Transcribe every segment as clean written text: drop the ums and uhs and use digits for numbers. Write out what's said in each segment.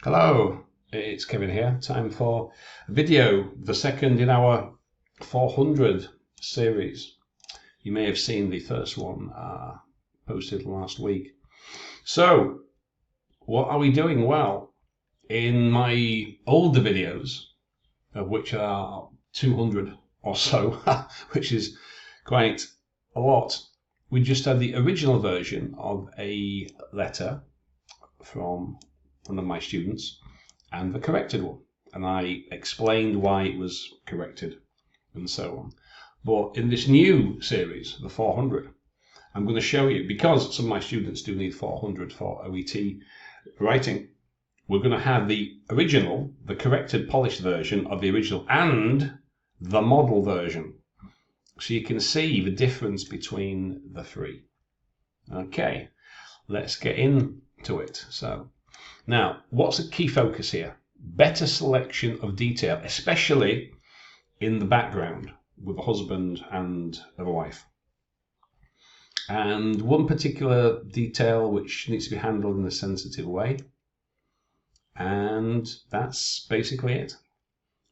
Hello, it's Kevin here. Time for a video, the second in our 400 series. You may have seen the first one posted last week. So, what are we doing? Well, in my older videos, of which are 200 or so, which is quite a lot, we just had the original version of a letter from one of my students and the corrected one, and I explained why it was corrected and so on. But in this new series, the 400, I'm going to show you, because some of my students do need 400 for OET writing, we're going to have the original, the corrected, polished version of the original and the model version, so you can see the difference between the three. Okay, let's get into it. So now, what's the key focus here? Better selection of detail, especially in the background with a husband and a wife. And one particular detail which needs to be handled in a sensitive way. And that's basically it.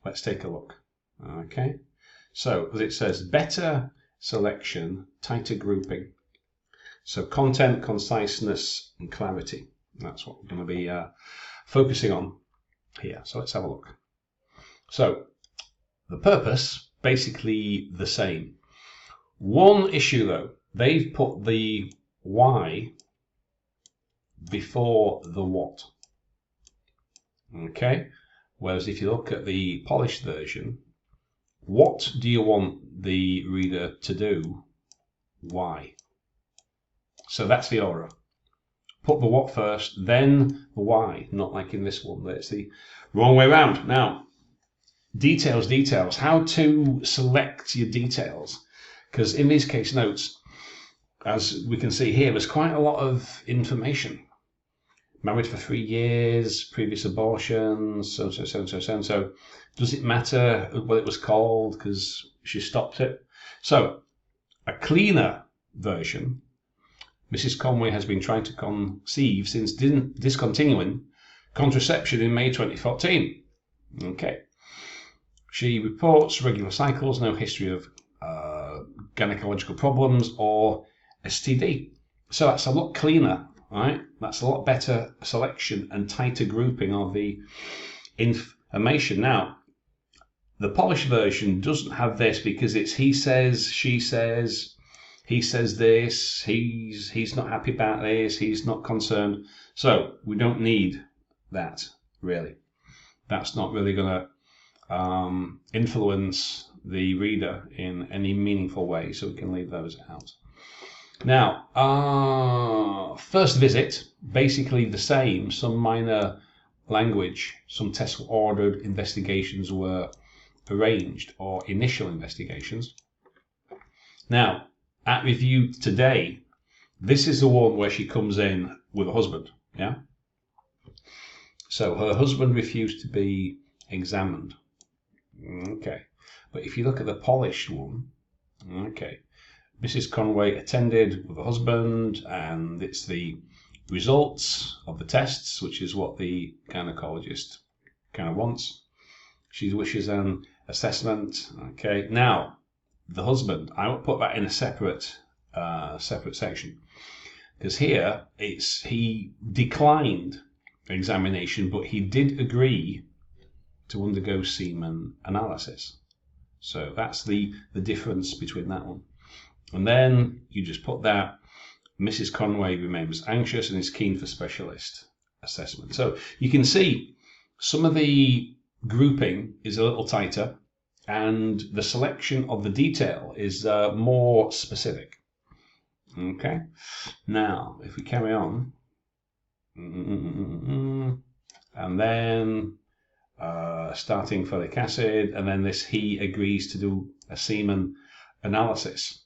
Let's take a look. Okay. So, as it says, better selection, tighter grouping. So content, conciseness, and clarity. That's what we're going to be focusing on here. So let's have a look. So the purpose, basically the same. One issue though, they've put the why before the what. Okay, whereas if you look at the polished version, what do you want the reader to do? Why? So that's the order. Put the what first, then the why, not like in this one. That's the wrong way around. Now, details. How to select your details. Because in these case notes, as we can see here, there's quite a lot of information. Married for 3 years, previous abortions, so. Does it matter what it was called because she stopped it? So, a cleaner version. Mrs Conway has been trying to conceive since discontinuing contraception in May 2014. Okay. She reports regular cycles, no history of gynecological problems or STD. So that's a lot cleaner, right? That's a lot better selection and tighter grouping of the information. Now, the polished version doesn't have this because it's he says, she says, he says this, he's not happy about this, he's not concerned. So we don't need that, really. That's not really going to influence the reader in any meaningful way, so we can leave those out. Now, first visit, basically the same. Some minor language, some tests were ordered, investigations were arranged, or initial investigations. Now, at review today, this is the one where she comes in with a husband, yeah? So her husband refused to be examined. Okay. But if you look at the polished one, okay, Mrs Conway attended with a husband, and it's the results of the tests, which is what the gynecologist kind of wants. She wishes an assessment. Okay. Now, the husband, I will put that in a separate section, because here he declined examination, but he did agree to undergo semen analysis. So that's the difference between that one. And then you just put that Mrs Conway remains anxious and is keen for specialist assessment. So you can see some of the grouping is a little tighter, and the selection of the detail is more specific. Okay, now if we carry on, and then starting folic acid, and then this he agrees to do a semen analysis.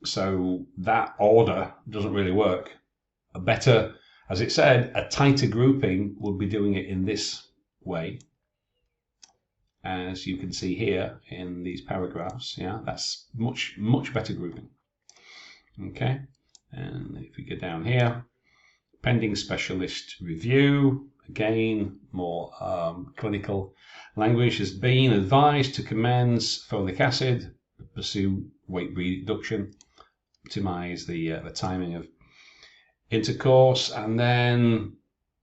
So that order doesn't really work. A better, as it said, a tighter grouping would be doing it in this way. As you can see here in these paragraphs, yeah, that's much better grouping. Okay, and if we go down here, pending specialist review, Again, more clinical language. Has been advised to commence folic acid, pursue weight reduction, optimize the timing of intercourse. And then,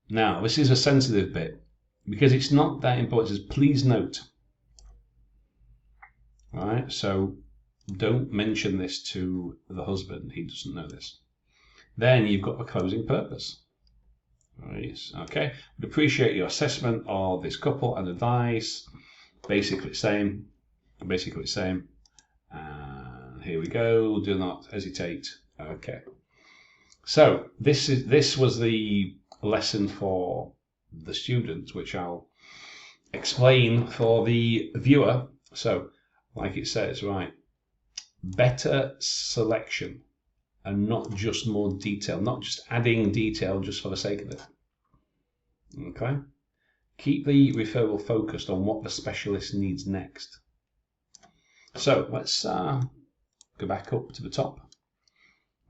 now this is a sensitive bit because it's not that important. It says, please note. All right, so don't mention this to the husband. He doesn't know this. Then you've got the closing purpose. Right, okay, would appreciate your assessment of this couple and advice. Basically same. And here we go. Do not hesitate. Okay. So this was the lesson for the student, which I'll explain for the viewer. So, like it says, right, better selection and not just more detail, not just adding detail just for the sake of it. Okay? Keep the referral focused on what the specialist needs next. So let's go back up to the top.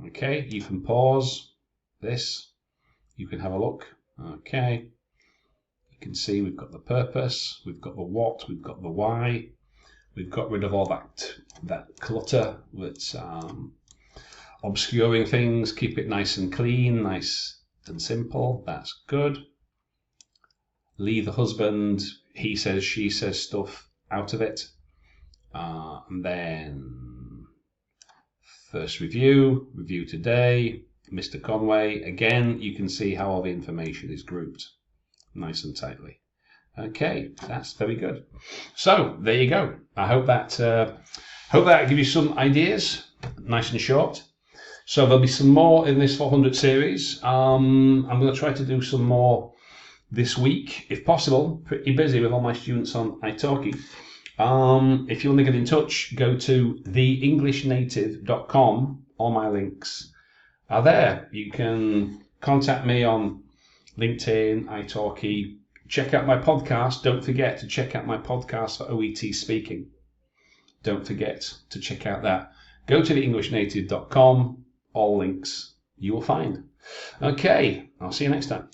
Okay, you can pause this. You can have a look. Okay. You can see we've got the purpose, we've got the what, we've got the why. We've got rid of all that clutter that's obscuring things. Keep it nice and clean, nice and simple. That's good. Leave the husband, he says, she says stuff out of it. And then first review today, Mr. Conway. Again, you can see how all the information is grouped nice and tightly. Okay, that's very good. So there you go. I hope that gives you some ideas, nice and short. So there'll be some more in this 400 series. I'm going to try to do some more this week, if possible. Pretty busy with all my students on italki. If you want to get in touch, go to theenglishnative.com. All my links are there. You can contact me on LinkedIn, italki. Check out my podcast. Don't forget to check out my podcast for OET speaking. Don't forget to check out that. Go to theenglishnative.com. All links you will find. Okay, I'll see you next time.